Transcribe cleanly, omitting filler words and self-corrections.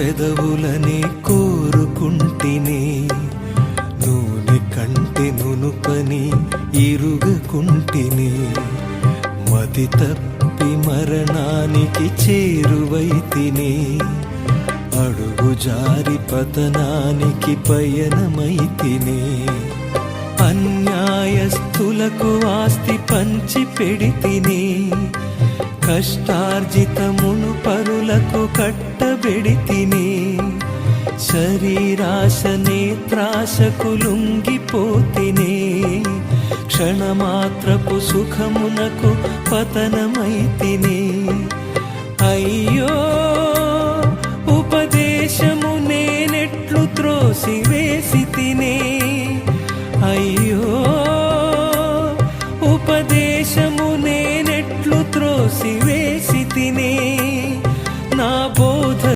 పెదవులనే కోరుకుంటినే, నూనె కంటే నునుపని ఇరుగుకుంటినే. మతి తప్పి మరణానికి చేరువైతినే, అడుగు జారి పతనానికి పయనమైతినే. అన్యాయస్థులకు ఆస్తి పంచి పెడితినే, కష్టార్జితమును పరులకు కట్టబెడితినే. శరీరాశ నేత్రాశకు లొంగిపోతినే, క్షణమాత్రపు సుఖమునకు పతనమైతినే. అయ్యో ఉపదేశము నేనెట్లు త్రోసివేసి తినే, అయ్యో ఉపదేశము నేనెట్లు త్రోసివేసి తినే.